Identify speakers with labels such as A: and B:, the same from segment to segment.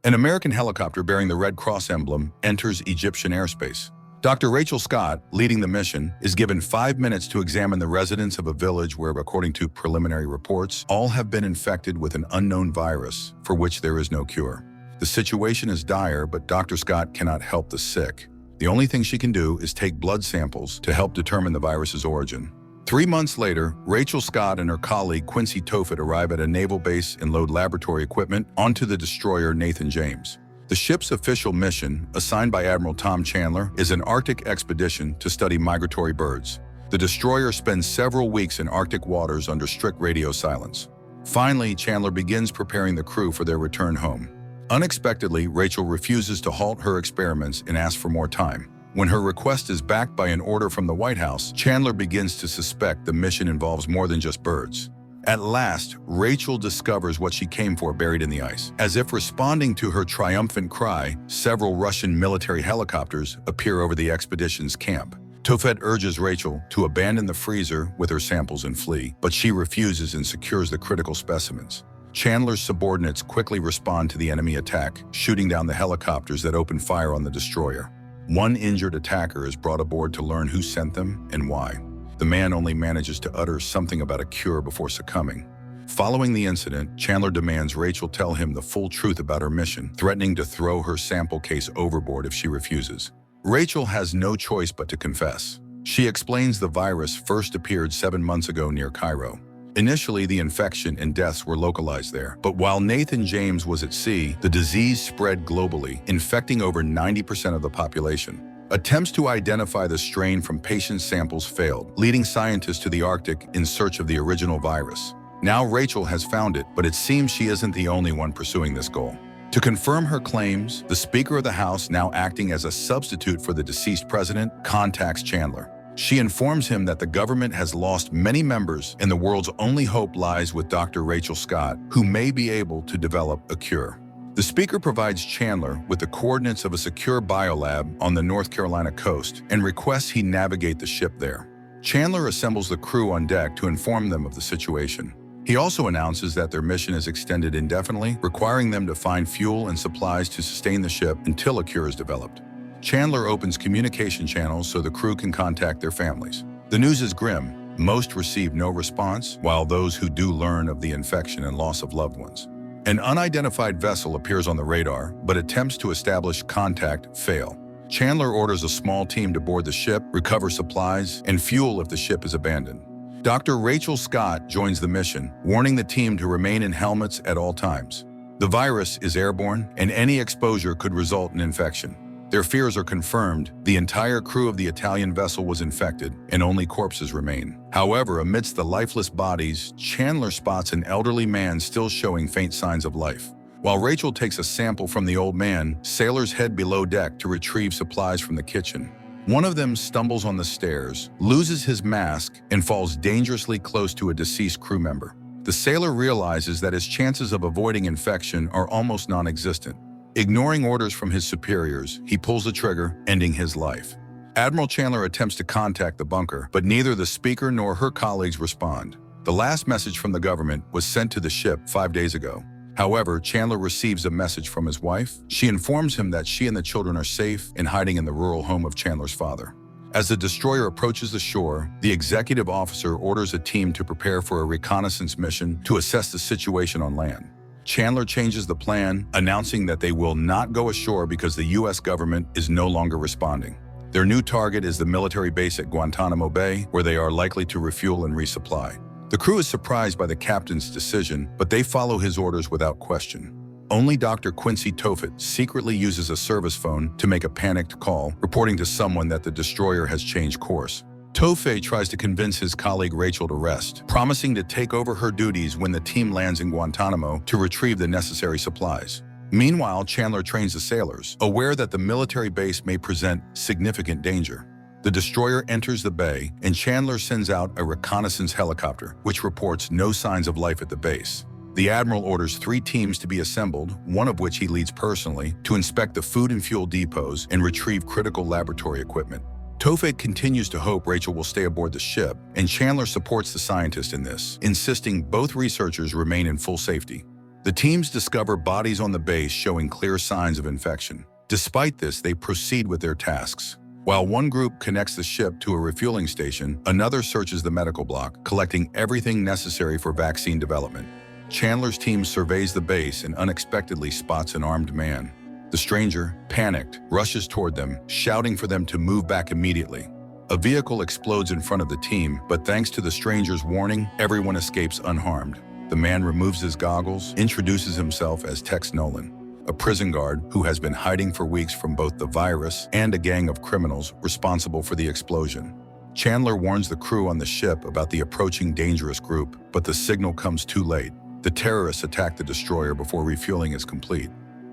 A: An American helicopter bearing the Red Cross emblem enters Egyptian airspace. Dr. Rachel Scott, leading the mission, is given 5 minutes to examine the residents of a village where, according to preliminary reports, all have been infected with an unknown virus for which there is no cure. The situation is dire, but Dr. Scott cannot help the sick. The only thing she can do is take blood samples to help determine the virus's origin. 3 months later, Rachel Scott and her colleague Quincy Tofet arrive at a naval base and load laboratory equipment onto the destroyer Nathan James. The ship's official mission, assigned by Admiral Tom Chandler, is an Arctic expedition to study migratory birds. The destroyer spends several weeks in Arctic waters under strict radio silence. Finally, Chandler begins preparing the crew for their return home. Unexpectedly, Rachel refuses to halt her experiments and asks for more time. When her request is backed by an order from the White House, Chandler begins to suspect the mission involves more than just birds. At last, Rachel discovers what she came for buried in the ice. As if responding to her triumphant cry, several Russian military helicopters appear over the expedition's camp. Tofet urges Rachel to abandon the freezer with her samples and flee, but she refuses and secures the critical specimens. Chandler's subordinates quickly respond to the enemy attack, shooting down the helicopters that open fire on the destroyer. One injured attacker is brought aboard to learn who sent them and why. The man only manages to utter something about a cure before succumbing. Following the incident, Chandler demands Rachel tell him the full truth about her mission, threatening to throw her sample case overboard if she refuses. Rachel has no choice but to confess. She explains the virus first appeared 7 months ago near Cairo. Initially, the infection and deaths were localized there, but while Nathan James was at sea, the disease spread globally, infecting over 90% of the population. Attempts to identify the strain from patient samples failed, leading scientists to the Arctic in search of the original virus. Now Rachel has found it, but it seems she isn't the only one pursuing this goal. To confirm her claims, the Speaker of the House, now acting as a substitute for the deceased president, contacts Chandler. She informs him that the government has lost many members and the world's only hope lies with Dr. Rachel Scott, who may be able to develop a cure. The Speaker provides Chandler with the coordinates of a secure biolab on the North Carolina coast and requests he navigate the ship there. Chandler assembles the crew on deck to inform them of the situation. He also announces that their mission is extended indefinitely, requiring them to find fuel and supplies to sustain the ship until a cure is developed. Chandler opens communication channels so the crew can contact their families. The news is grim. Most receive no response, while those who do learn of the infection and loss of loved ones. An unidentified vessel appears on the radar, but attempts to establish contact fail. Chandler orders a small team to board the ship, recover supplies, and fuel if the ship is abandoned. Dr. Rachel Scott joins the mission, warning the team to remain in helmets at all times. The virus is airborne, and any exposure could result in infection. Their fears are confirmed. The entire crew of the Italian vessel was infected, and only corpses remain. However, amidst the lifeless bodies, Chandler spots an elderly man still showing faint signs of life. While Rachel takes a sample from the old man, sailors head below deck to retrieve supplies from the kitchen. One of them stumbles on the stairs, loses his mask, and falls dangerously close to a deceased crew member. The sailor realizes that his chances of avoiding infection are almost non-existent. Ignoring orders from his superiors, he pulls the trigger, ending his life. Admiral Chandler attempts to contact the bunker, but neither the Speaker nor her colleagues respond. The last message from the government was sent to the ship 5 days ago. However, Chandler receives a message from his wife. She informs him that she and the children are safe and hiding in the rural home of Chandler's father. As the destroyer approaches the shore, the executive officer orders a team to prepare for a reconnaissance mission to assess the situation on land. Chandler changes the plan, announcing that they will not go ashore because the U.S. government is no longer responding. Their new target is the military base at Guantanamo Bay, where they are likely to refuel and resupply. The crew is surprised by the captain's decision, but they follow his orders without question. Only Dr. Quincy Tofet secretly uses a service phone to make a panicked call, reporting to someone that the destroyer has changed course. Tofet tries to convince his colleague Rachel to rest, promising to take over her duties when the team lands in Guantanamo to retrieve the necessary supplies. Meanwhile, Chandler trains the sailors, aware that the military base may present significant danger. The destroyer enters the bay, and Chandler sends out a reconnaissance helicopter, which reports no signs of life at the base. The admiral orders 3 teams to be assembled, one of which he leads personally, to inspect the food and fuel depots and retrieve critical laboratory equipment. Tofet continues to hope Rachel will stay aboard the ship, and Chandler supports the scientist in this, insisting both researchers remain in full safety. The teams discover bodies on the base showing clear signs of infection. Despite this, they proceed with their tasks. While one group connects the ship to a refueling station, another searches the medical block, collecting everything necessary for vaccine development. Chandler's team surveys the base and unexpectedly spots an armed man. The stranger, panicked, rushes toward them, shouting for them to move back immediately. A vehicle explodes in front of the team, but thanks to the stranger's warning, everyone escapes unharmed. The man removes his goggles, introduces himself as Tex Nolan, a prison guard who has been hiding for weeks from both the virus and a gang of criminals responsible for the explosion. Chandler warns the crew on the ship about the approaching dangerous group, but the signal comes too late. The terrorists attack the destroyer before refueling is complete.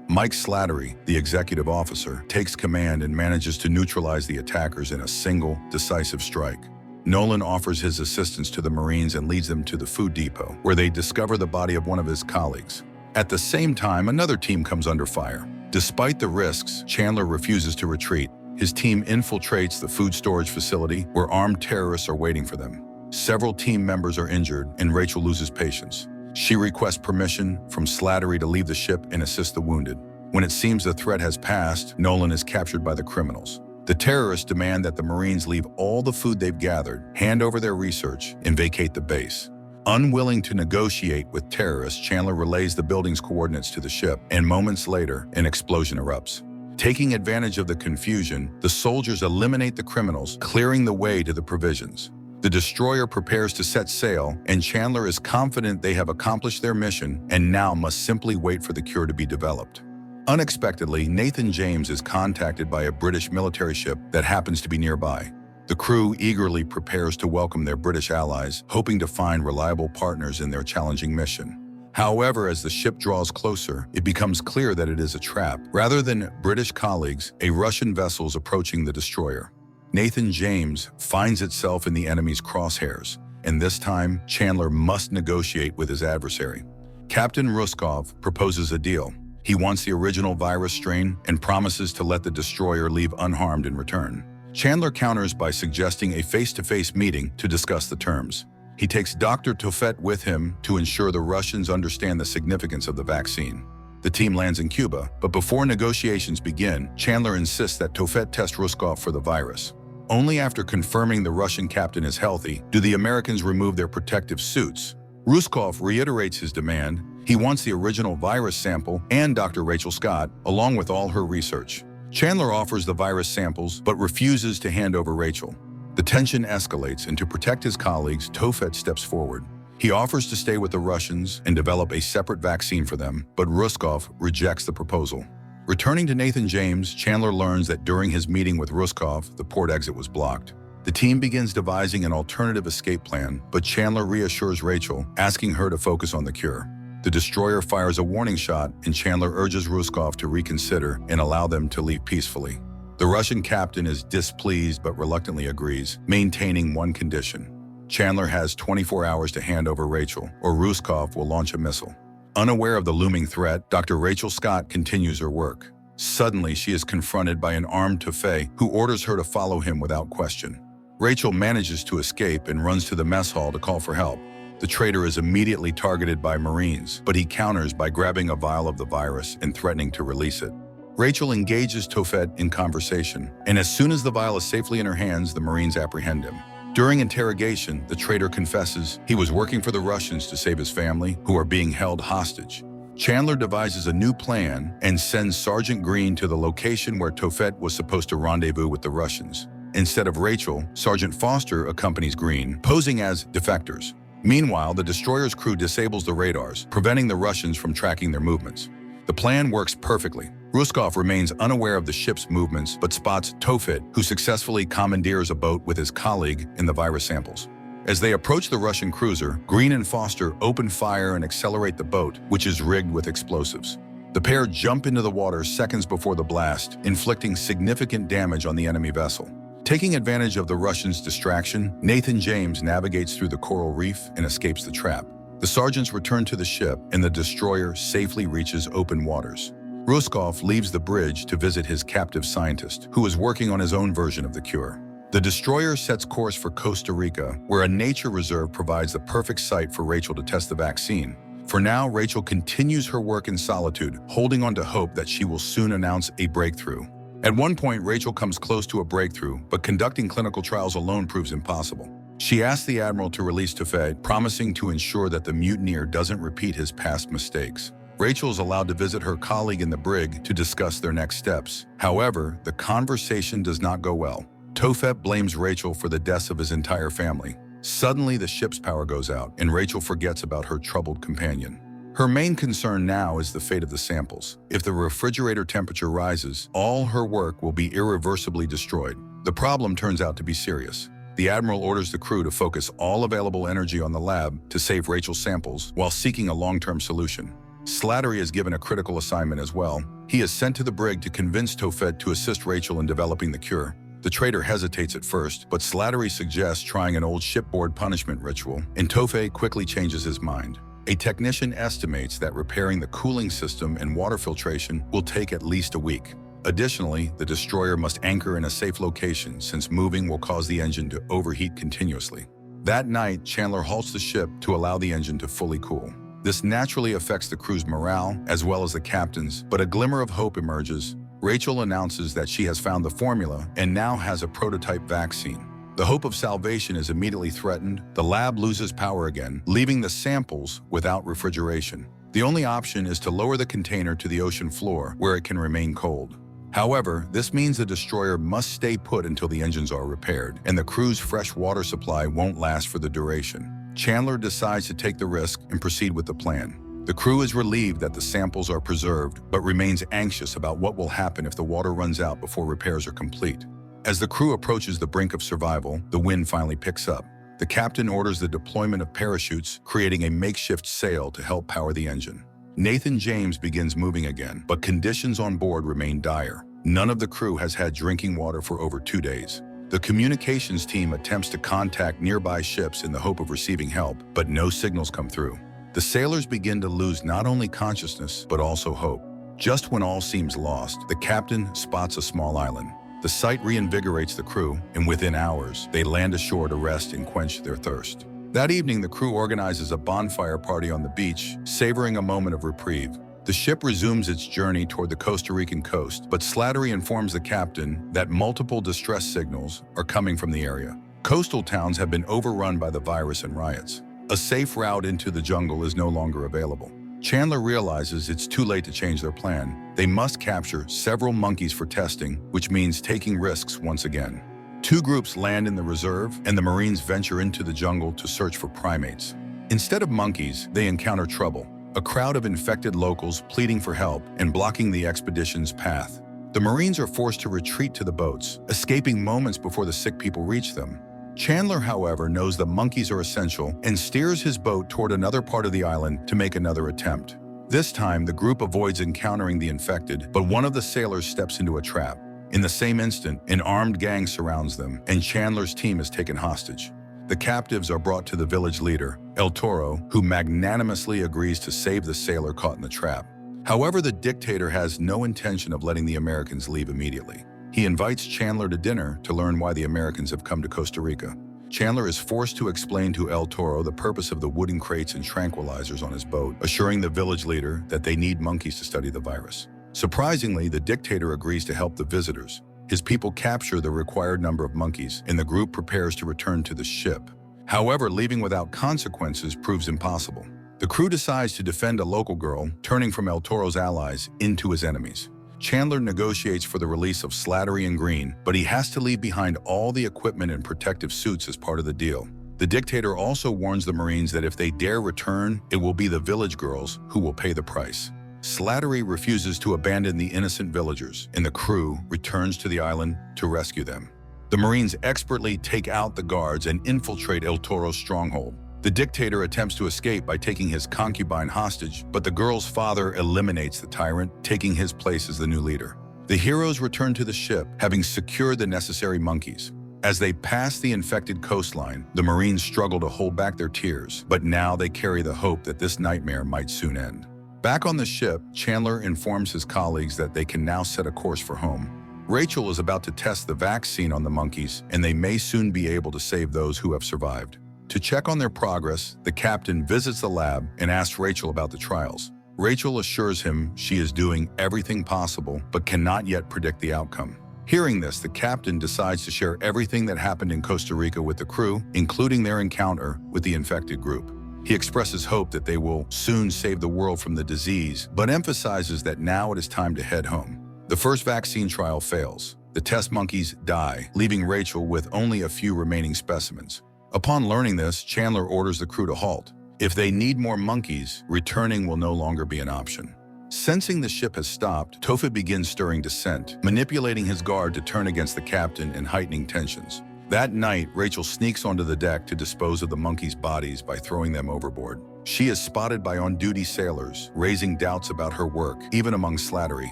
A: Mike Slattery, the executive officer, takes command and manages to neutralize the attackers in a single, decisive strike. Nolan offers his assistance to the Marines and leads them to the food depot, where they discover the body of one of his colleagues. At the same time, another team comes under fire. Despite the risks, Chandler refuses to retreat. His team infiltrates the food storage facility where armed terrorists are waiting for them. Several team members are injured, and Rachel loses patience. She requests permission from Slattery to leave the ship and assist the wounded. When it seems the threat has passed, Nolan is captured by the criminals. The terrorists demand that the Marines leave all the food they've gathered, hand over their research, and vacate the base. Unwilling to negotiate with terrorists, Chandler relays the building's coordinates to the ship, and moments later, an explosion erupts. Taking advantage of the confusion, the soldiers eliminate the criminals, clearing the way to the provisions. The destroyer prepares to set sail, and Chandler is confident they have accomplished their mission and now must simply wait for the cure to be developed. Unexpectedly, Nathan James is contacted by a British military ship that happens to be nearby. The crew eagerly prepares to welcome their British allies, hoping to find reliable partners in their challenging mission. However, as the ship draws closer, it becomes clear that it is a trap. Rather than British colleagues, a Russian vessel is approaching the destroyer. Nathan James finds itself in the enemy's crosshairs, and this time, Chandler must negotiate with his adversary. Captain Ruskov proposes a deal. He wants the original virus strain and promises to let the destroyer leave unharmed in return. Chandler counters by suggesting a face-to-face meeting to discuss the terms. He takes Dr. Tofet with him to ensure the Russians understand the significance of the vaccine. The team lands in Cuba, but before negotiations begin, Chandler insists that Tofet test Ruskov for the virus. Only after confirming the Russian captain is healthy do the Americans remove their protective suits. Ruskov reiterates his demand. He wants the original virus sample and Dr. Rachel Scott, along with all her research. Chandler offers the virus samples, but refuses to hand over Rachel. The tension escalates, and to protect his colleagues, Tofet steps forward. He offers to stay with the Russians and develop a separate vaccine for them, but Ruskov rejects the proposal. Returning to Nathan James, Chandler learns that during his meeting with Ruskov, the port exit was blocked. The team begins devising an alternative escape plan, but Chandler reassures Rachel, asking her to focus on the cure. The destroyer fires a warning shot, and Chandler urges Ruskov to reconsider and allow them to leave peacefully. The Russian captain is displeased but reluctantly agrees, maintaining one condition. Chandler has 24 hours to hand over Rachel, or Ruskov will launch a missile. Unaware of the looming threat, Dr. Rachel Scott continues her work. Suddenly, she is confronted by an armed Tofet who orders her to follow him without question. Rachel manages to escape and runs to the mess hall to call for help. The traitor is immediately targeted by Marines, but he counters by grabbing a vial of the virus and threatening to release it. Rachel engages Tofet in conversation, and as soon as the vial is safely in her hands, the Marines apprehend him. During interrogation, the traitor confesses he was working for the Russians to save his family, who are being held hostage. Chandler devises a new plan and sends Sergeant Green to the location where Tofet was supposed to rendezvous with the Russians. Instead of Rachel, Sergeant Foster accompanies Green, posing as defectors. Meanwhile, the destroyer's crew disables the radars, preventing the Russians from tracking their movements. The plan works perfectly. Ruskov remains unaware of the ship's movements, but spots Tofet, who successfully commandeers a boat with his colleague in the virus samples. As they approach the Russian cruiser, Green and Foster open fire and accelerate the boat, which is rigged with explosives. The pair jump into the water seconds before the blast, inflicting significant damage on the enemy vessel. Taking advantage of the Russians' distraction, Nathan James navigates through the coral reef and escapes the trap. The sergeants return to the ship, and the destroyer safely reaches open waters. Ruskov leaves the bridge to visit his captive scientist, who is working on his own version of the cure. The destroyer sets course for Costa Rica, where a nature reserve provides the perfect site for Rachel to test the vaccine. For now, Rachel continues her work in solitude, holding on to hope that she will soon announce a breakthrough. At one point, Rachel comes close to a breakthrough, but conducting clinical trials alone proves impossible. She asks the admiral to release Tofet, promising to ensure that the mutineer doesn't repeat his past mistakes. Rachel is allowed to visit her colleague in the brig to discuss their next steps. However, the conversation does not go well. Tofet blames Rachel for the deaths of his entire family. Suddenly, the ship's power goes out, and Rachel forgets about her troubled companion. Her main concern now is the fate of the samples. If the refrigerator temperature rises, all her work will be irreversibly destroyed. The problem turns out to be serious. The admiral orders the crew to focus all available energy on the lab to save Rachel's samples while seeking a long-term solution. Slattery is given a critical assignment as well. He is sent to the brig to convince Tofet to assist Rachel in developing the cure. The traitor hesitates at first, but Slattery suggests trying an old shipboard punishment ritual, and Tofet quickly changes his mind. A technician estimates that repairing the cooling system and water filtration will take at least a week. Additionally, the destroyer must anchor in a safe location since moving will cause the engine to overheat continuously. That night, Chandler halts the ship to allow the engine to fully cool. This naturally affects the crew's morale as well as the captain's, but a glimmer of hope emerges. Rachel announces that she has found the formula and now has a prototype vaccine. The hope of salvation is immediately threatened. The lab loses power again, leaving the samples without refrigeration. The only option is to lower the container to the ocean floor where it can remain cold. However, this means the destroyer must stay put until the engines are repaired, and the crew's fresh water supply won't last for the duration. Chandler decides to take the risk and proceed with the plan. The crew is relieved that the samples are preserved, but remains anxious about what will happen if the water runs out before repairs are complete. As the crew approaches the brink of survival, the wind finally picks up. The captain orders the deployment of parachutes, creating a makeshift sail to help power the engine. Nathan James begins moving again, but conditions on board remain dire. None of the crew has had drinking water for over 2 days. The communications team attempts to contact nearby ships in the hope of receiving help, but no signals come through. The sailors begin to lose not only consciousness, but also hope. Just when all seems lost, the captain spots a small island. The sight reinvigorates the crew, and within hours, they land ashore to rest and quench their thirst. That evening, the crew organizes a bonfire party on the beach, savoring a moment of reprieve. The ship resumes its journey toward the Costa Rican coast, but Slattery informs the captain that multiple distress signals are coming from the area. Coastal towns have been overrun by the virus and riots. A safe route into the jungle is no longer available. Chandler realizes it's too late to change their plan. They must capture several monkeys for testing, which means taking risks once again. 2 groups land in the reserve, and the Marines venture into the jungle to search for primates. Instead of monkeys, they encounter trouble. A crowd of infected locals pleading for help and blocking the expedition's path. The Marines are forced to retreat to the boats, escaping moments before the sick people reach them. Chandler, however, knows the monkeys are essential and steers his boat toward another part of the island to make another attempt. This time, the group avoids encountering the infected, but one of the sailors steps into a trap. In the same instant, an armed gang surrounds them, and Chandler's team is taken hostage. The captives are brought to the village leader, El Toro, who magnanimously agrees to save the sailor caught in the trap. However, the dictator has no intention of letting the Americans leave immediately. He invites Chandler to dinner to learn why the Americans have come to Costa Rica. Chandler is forced to explain to El Toro the purpose of the wooden crates and tranquilizers on his boat, assuring the village leader that they need monkeys to study the virus. Surprisingly, the dictator agrees to help the visitors. His people capture the required number of monkeys, and the group prepares to return to the ship. However, leaving without consequences proves impossible. The crew decides to defend a local girl, turning from El Toro's allies into his enemies. Chandler negotiates for the release of Slattery and Green, but he has to leave behind all the equipment and protective suits as part of the deal. The dictator also warns the Marines that if they dare return, it will be the village girls who will pay the price. Slattery refuses to abandon the innocent villagers, and the crew returns to the island to rescue them. The Marines expertly take out the guards and infiltrate El Toro's stronghold. The dictator attempts to escape by taking his concubine hostage, but the girl's father eliminates the tyrant, taking his place as the new leader. The heroes return to the ship, having secured the necessary monkeys. As they pass the infected coastline, the Marines struggle to hold back their tears, but now they carry the hope that this nightmare might soon end. Back on the ship, Chandler informs his colleagues that they can now set a course for home. Rachel is about to test the vaccine on the monkeys, and they may soon be able to save those who have survived. To check on their progress, the captain visits the lab and asks Rachel about the trials. Rachel assures him she is doing everything possible but cannot yet predict the outcome. Hearing this, the captain decides to share everything that happened in Costa Rica with the crew, including their encounter with the infected group. He expresses hope that they will soon save the world from the disease, but emphasizes that now it is time to head home. The first vaccine trial fails. The test monkeys die, leaving Rachel with only a few remaining specimens. Upon learning this, Chandler orders the crew to halt. If they need more monkeys, returning will no longer be an option. Sensing the ship has stopped, Tophet begins stirring dissent, manipulating his guard to turn against the captain and heightening tensions. That night, Rachel sneaks onto the deck to dispose of the monkeys' bodies by throwing them overboard. She is spotted by on-duty sailors, raising doubts about her work, even among Slattery.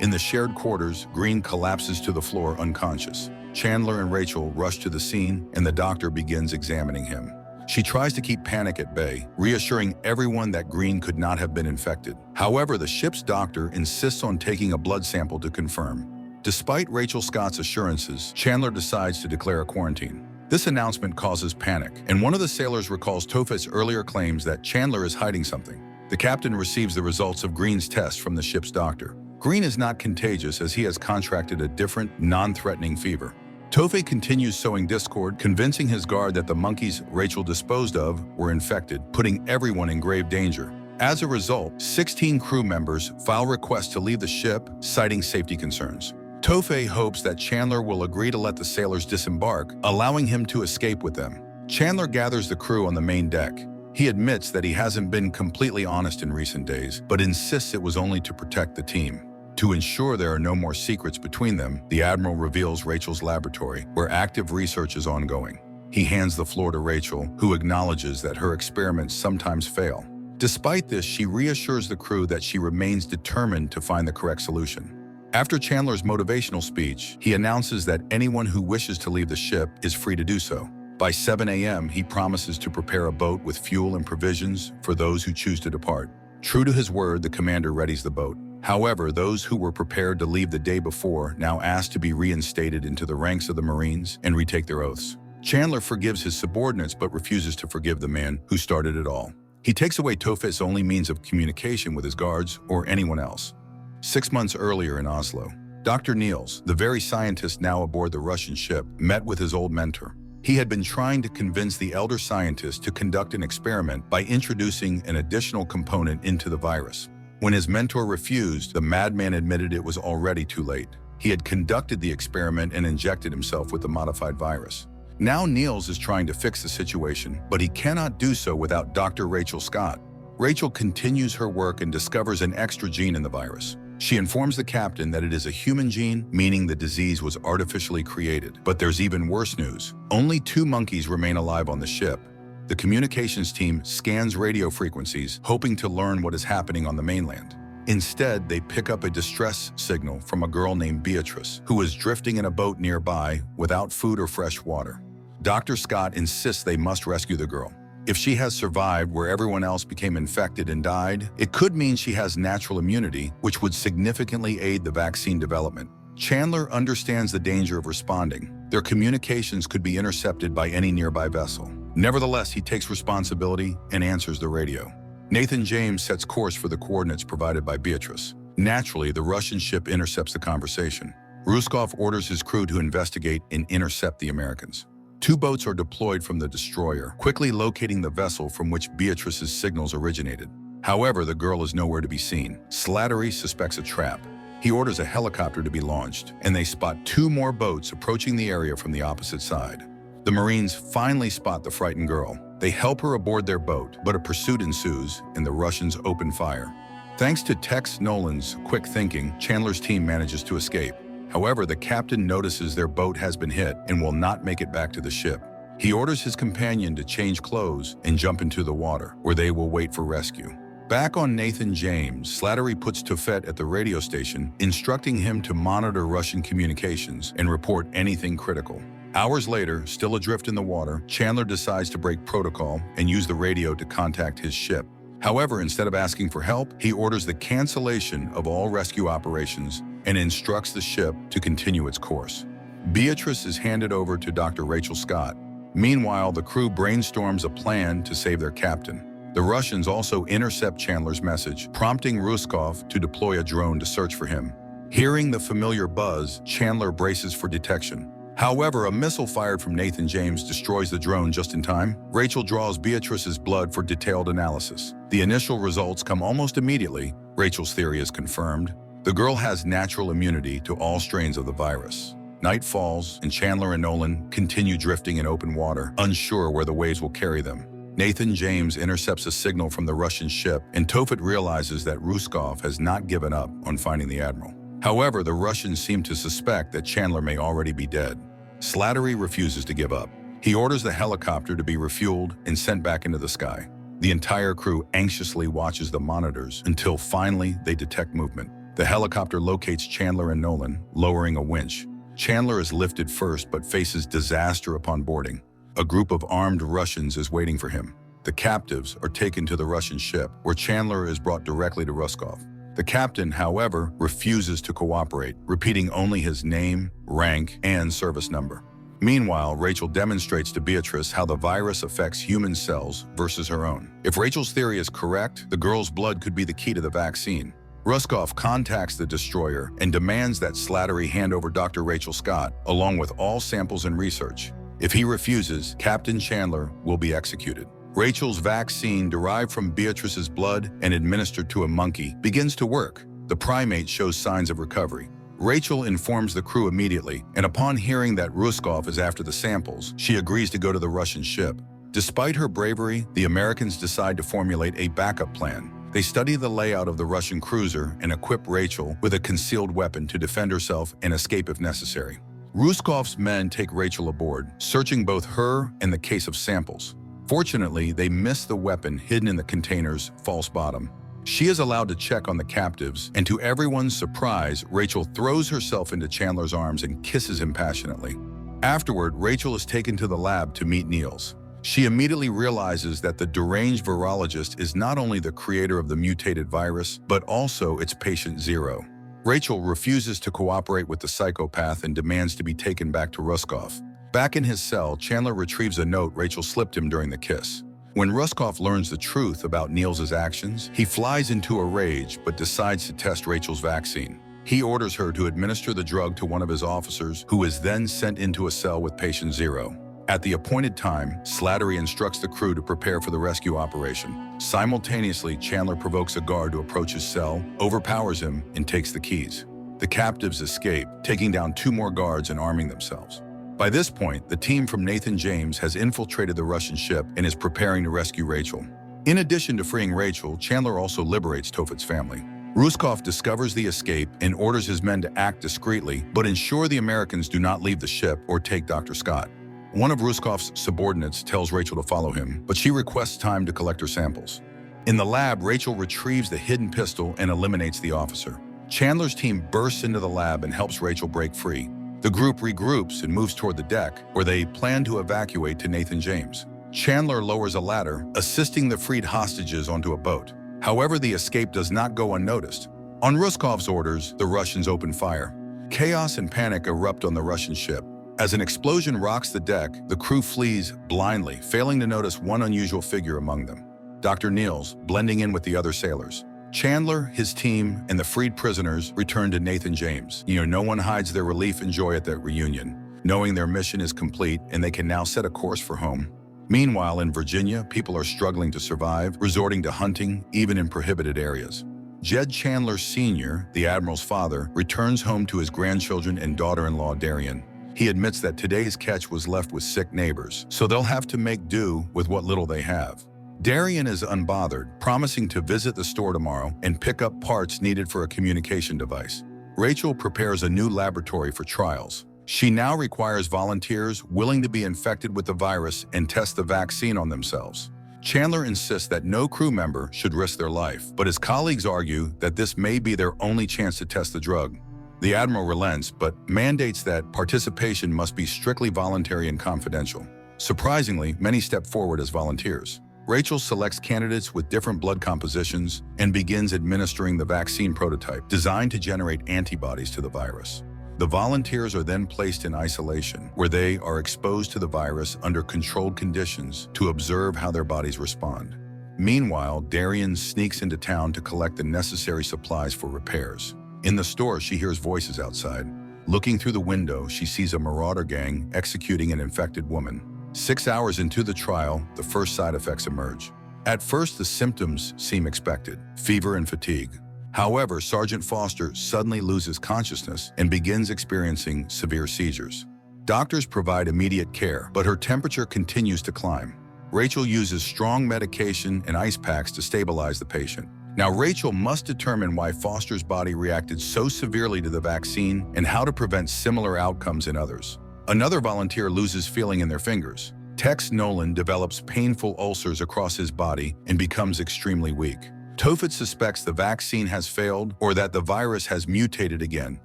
A: In the shared quarters, Green collapses to the floor unconscious. Chandler and Rachel rush to the scene, and the doctor begins examining him. She tries to keep panic at bay, reassuring everyone that Green could not have been infected. However, the ship's doctor insists on taking a blood sample to confirm. Despite Rachel Scott's assurances, Chandler decides to declare a quarantine. This announcement causes panic, and one of the sailors recalls Tophet's earlier claims that Chandler is hiding something. The captain receives the results of Green's test from the ship's doctor. Green is not contagious as he has contracted a different, non-threatening fever. Tophet continues sowing discord, convincing his guard that the monkeys Rachel disposed of were infected, putting everyone in grave danger. As a result, 16 crew members file requests to leave the ship, citing safety concerns. Tophet hopes that Chandler will agree to let the sailors disembark, allowing him to escape with them. Chandler gathers the crew on the main deck. He admits that he hasn't been completely honest in recent days, but insists it was only to protect the team. To ensure there are no more secrets between them, the Admiral reveals Rachel's laboratory, where active research is ongoing. He hands the floor to Rachel, who acknowledges that her experiments sometimes fail. Despite this, she reassures the crew that she remains determined to find the correct solution. After Chandler's motivational speech, he announces that anyone who wishes to leave the ship is free to do so. By 7 a.m., he promises to prepare a boat with fuel and provisions for those who choose to depart. True to his word, the commander readies the boat. However, those who were prepared to leave the day before now ask to be reinstated into the ranks of the Marines and retake their oaths. Chandler forgives his subordinates but refuses to forgive the man who started it all. He takes away Tophet's only means of communication with his guards or anyone else. 6 months earlier in Oslo, Dr. Niels, the very scientist now aboard the Russian ship, met with his old mentor. He had been trying to convince the elder scientist to conduct an experiment by introducing an additional component into the virus. When his mentor refused, the madman admitted it was already too late. He had conducted the experiment and injected himself with the modified virus. Now Niels is trying to fix the situation, but he cannot do so without Dr. Rachel Scott. Rachel continues her work and discovers an extra gene in the virus. She informs the captain that it is a human gene, meaning the disease was artificially created. But there's even worse news. Only 2 monkeys remain alive on the ship. The communications team scans radio frequencies, hoping to learn what is happening on the mainland. Instead, they pick up a distress signal from a girl named Beatrice, who is drifting in a boat nearby without food or fresh water. Dr. Scott insists they must rescue the girl. If she has survived where everyone else became infected and died, it could mean she has natural immunity, which would significantly aid the vaccine development. Chandler understands the danger of responding. Their communications could be intercepted by any nearby vessel. Nevertheless, he takes responsibility and answers the radio. Nathan James sets course for the coordinates provided by Beatrice. Naturally, the Russian ship intercepts the conversation. Ruskov orders his crew to investigate and intercept the Americans. 2 boats are deployed from the destroyer, quickly locating the vessel from which Beatrice's signals originated. However, the girl is nowhere to be seen. Slattery suspects a trap. He orders a helicopter to be launched, and they spot 2 more boats approaching the area from the opposite side. The Marines finally spot the frightened girl. They help her aboard their boat, but a pursuit ensues, and the Russians open fire. Thanks to Tex Nolan's quick thinking, Chandler's team manages to escape. However, the captain notices their boat has been hit and will not make it back to the ship. He orders his companion to change clothes and jump into the water, where they will wait for rescue. Back on Nathan James, Slattery puts Tophet at the radio station, instructing him to monitor Russian communications and report anything critical. Hours later, still adrift in the water, Chandler decides to break protocol and use the radio to contact his ship. However, instead of asking for help, he orders the cancellation of all rescue operations and instructs the ship to continue its course. Beatrice is handed over to Dr. Rachel Scott. Meanwhile, the crew brainstorms a plan to save their captain. The Russians also intercept Chandler's message, prompting Ruskov to deploy a drone to search for him. Hearing the familiar buzz, Chandler braces for detection. However, a missile fired from Nathan James destroys the drone just in time. Rachel draws Beatrice's blood for detailed analysis. The initial results come almost immediately. Rachel's theory is confirmed. The girl has natural immunity to all strains of the virus. Night falls, and Chandler and Nolan continue drifting in open water, unsure where the waves will carry them. Nathan James intercepts a signal from the Russian ship, and Tofet realizes that Ruskov has not given up on finding the admiral. However, the Russians seem to suspect that Chandler may already be dead. Slattery refuses to give up. He orders the helicopter to be refueled and sent back into the sky. The entire crew anxiously watches the monitors until finally they detect movement. The helicopter locates Chandler and Nolan, lowering a winch. Chandler is lifted first but faces disaster upon boarding. A group of armed Russians is waiting for him. The captives are taken to the Russian ship, where Chandler is brought directly to Ruskov. The captain, however, refuses to cooperate, repeating only his name, rank, and service number. Meanwhile, Rachel demonstrates to Beatrice how the virus affects human cells versus her own. If Rachel's theory is correct, the girl's blood could be the key to the vaccine. Ruskov contacts the destroyer and demands that Slattery hand over Dr. Rachel Scott, along with all samples and research. If he refuses, Captain Chandler will be executed. Rachel's vaccine, derived from Beatrice's blood and administered to a monkey, begins to work. The primate shows signs of recovery. Rachel informs the crew immediately, and upon hearing that Ruskov is after the samples, she agrees to go to the Russian ship. Despite her bravery, the Americans decide to formulate a backup plan. They study the layout of the Russian cruiser and equip Rachel with a concealed weapon to defend herself and escape if necessary. Ruskov's men take Rachel aboard, searching both her and the case of samples. Fortunately, they miss the weapon hidden in the container's false bottom. She is allowed to check on the captives, and to everyone's surprise, Rachel throws herself into Chandler's arms and kisses him passionately. Afterward, Rachel is taken to the lab to meet Niels. She immediately realizes that the deranged virologist is not only the creator of the mutated virus, but also its patient zero. Rachel refuses to cooperate with the psychopath and demands to be taken back to Ruskov. Back in his cell, Chandler retrieves a note Rachel slipped him during the kiss. When Ruskov learns the truth about Niels' actions, he flies into a rage but decides to test Rachel's vaccine. He orders her to administer the drug to one of his officers, who is then sent into a cell with patient zero. At the appointed time, Slattery instructs the crew to prepare for the rescue operation. Simultaneously, Chandler provokes a guard to approach his cell, overpowers him, and takes the keys. The captives escape, taking down 2 more guards and arming themselves. By this point, the team from Nathan James has infiltrated the Russian ship and is preparing to rescue Rachel. In addition to freeing Rachel, Chandler also liberates Tofet's family. Ruskov discovers the escape and orders his men to act discreetly, but ensure the Americans do not leave the ship or take Dr. Scott. One of Ruskov's subordinates tells Rachel to follow him, but she requests time to collect her samples. In the lab, Rachel retrieves the hidden pistol and eliminates the officer. Chandler's team bursts into the lab and helps Rachel break free. The group regroups and moves toward the deck, where they plan to evacuate to Nathan James. Chandler lowers a ladder, assisting the freed hostages onto a boat. However, the escape does not go unnoticed. On Ruskov's orders, the Russians open fire. Chaos and panic erupt on the Russian ship. As an explosion rocks the deck, the crew flees blindly, failing to notice one unusual figure among them: Dr. Niels, blending in with the other sailors. Chandler, his team, and the freed prisoners return to Nathan James. No one hides their relief and joy at that reunion, knowing their mission is complete and they can now set a course for home. Meanwhile, in Virginia, people are struggling to survive, resorting to hunting, even in prohibited areas. Jed Chandler Sr., the Admiral's father, returns home to his grandchildren and daughter-in-law Darian. He admits that today's catch was left with sick neighbors, so they'll have to make do with what little they have. Darian is unbothered, promising to visit the store tomorrow and pick up parts needed for a communication device. Rachel prepares a new laboratory for trials. She now requires volunteers willing to be infected with the virus and test the vaccine on themselves. Chandler insists that no crew member should risk their life, but his colleagues argue that this may be their only chance to test the drug. The Admiral relents, but mandates that participation must be strictly voluntary and confidential. Surprisingly, many step forward as volunteers. Rachel selects candidates with different blood compositions and begins administering the vaccine prototype, designed to generate antibodies to the virus. The volunteers are then placed in isolation, where they are exposed to the virus under controlled conditions to observe how their bodies respond. Meanwhile, Darian sneaks into town to collect the necessary supplies for repairs. In the store, she hears voices outside. Looking through the window, she sees a marauder gang executing an infected woman. 6 hours into the trial, the first side effects emerge. At first, the symptoms seem expected: fever and fatigue. However, Sergeant Foster suddenly loses consciousness and begins experiencing severe seizures. Doctors provide immediate care, but her temperature continues to climb. Rachel uses strong medication and ice packs to stabilize the patient. Now, Rachel must determine why Foster's body reacted so severely to the vaccine and how to prevent similar outcomes in others. Another volunteer loses feeling in their fingers. Tex Nolan develops painful ulcers across his body and becomes extremely weak. Tophet suspects the vaccine has failed or that the virus has mutated again,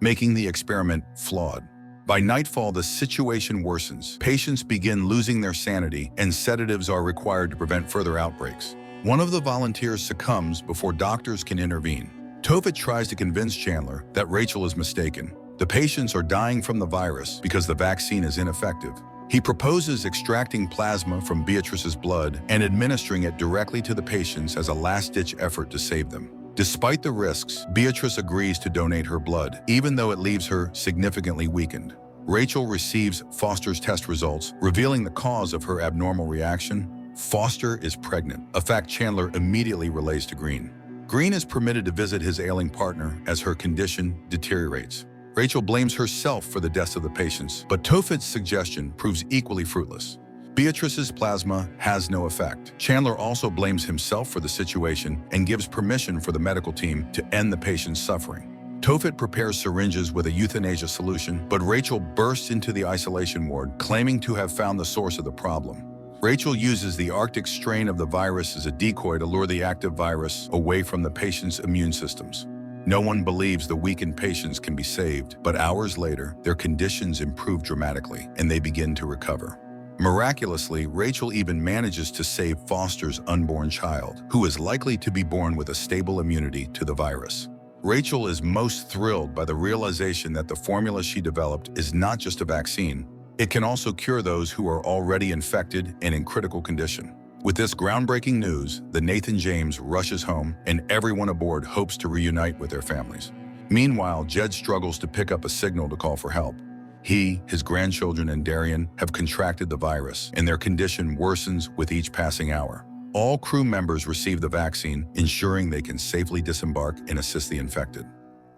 A: making the experiment flawed. By nightfall, the situation worsens. Patients begin losing their sanity, and sedatives are required to prevent further outbreaks. One of the volunteers succumbs before doctors can intervene. Tophet tries to convince Chandler that Rachel is mistaken. The patients are dying from the virus because the vaccine is ineffective. He proposes extracting plasma from Beatrice's blood and administering it directly to the patients as a last-ditch effort to save them. Despite the risks, Beatrice agrees to donate her blood, even though it leaves her significantly weakened. Rachel receives Foster's test results, revealing the cause of her abnormal reaction. Foster is pregnant, a fact Chandler immediately relays to Green. Green is permitted to visit his ailing partner as her condition deteriorates. Rachel blames herself for the deaths of the patients, but Tophet's suggestion proves equally fruitless. Beatrice's plasma has no effect. Chandler also blames himself for the situation and gives permission for the medical team to end the patient's suffering. Tophet prepares syringes with a euthanasia solution, but Rachel bursts into the isolation ward, claiming to have found the source of the problem. Rachel uses the Arctic strain of the virus as a decoy to lure the active virus away from the patient's immune systems. No one believes the weakened patients can be saved, but hours later, their conditions improve dramatically and they begin to recover. Miraculously, Rachel even manages to save Foster's unborn child, who is likely to be born with a stable immunity to the virus. Rachel is most thrilled by the realization that the formula she developed is not just a vaccine. It can also cure those who are already infected and in critical condition. With this groundbreaking news, the Nathan James rushes home and everyone aboard hopes to reunite with their families. Meanwhile, Jed struggles to pick up a signal to call for help. He, his grandchildren, and Darian have contracted the virus, and their condition worsens with each passing hour. All crew members receive the vaccine, ensuring they can safely disembark and assist the infected.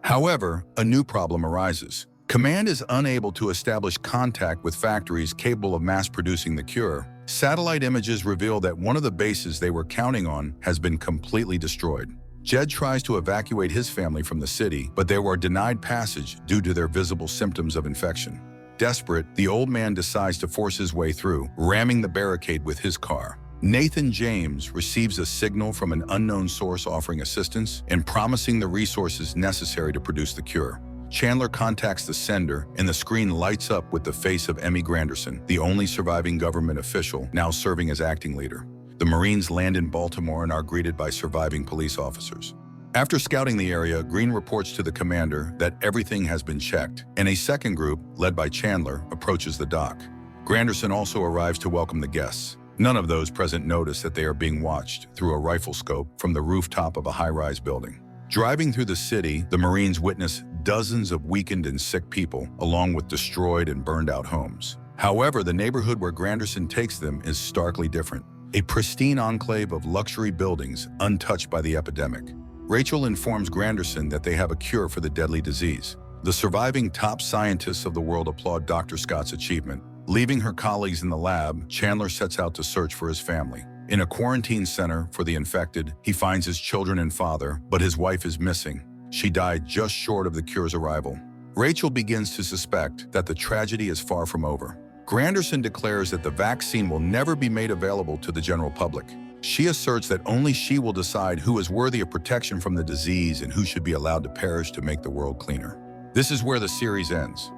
A: However, a new problem arises. Command is unable to establish contact with factories capable of mass-producing the cure. Satellite images reveal that one of the bases they were counting on has been completely destroyed. Jed tries to evacuate his family from the city, but they were denied passage due to their visible symptoms of infection. Desperate, the old man decides to force his way through, ramming the barricade with his car. Nathan James receives a signal from an unknown source offering assistance and promising the resources necessary to produce the cure. Chandler contacts the sender, and the screen lights up with the face of Emmy Granderson, the only surviving government official now serving as acting leader. The Marines land in Baltimore and are greeted by surviving police officers. After scouting the area, Green reports to the commander that everything has been checked, and a second group, led by Chandler, approaches the dock. Granderson also arrives to welcome the guests. None of those present notice that they are being watched through a rifle scope from the rooftop of a high-rise building. Driving through the city, the Marines witness dozens of weakened and sick people, along with destroyed and burned-out homes. However, the neighborhood where Granderson takes them is starkly different. A pristine enclave of luxury buildings untouched by the epidemic. Rachel informs Granderson that they have a cure for the deadly disease. The surviving top scientists of the world applaud Dr. Scott's achievement. Leaving her colleagues in the lab, Chandler sets out to search for his family. In a quarantine center for the infected, he finds his children and father, but his wife is missing. She died just short of the cure's arrival. Rachel begins to suspect that the tragedy is far from over. Granderson declares that the vaccine will never be made available to the general public. She asserts that only she will decide who is worthy of protection from the disease and who should be allowed to perish to make the world cleaner. This is where the series ends.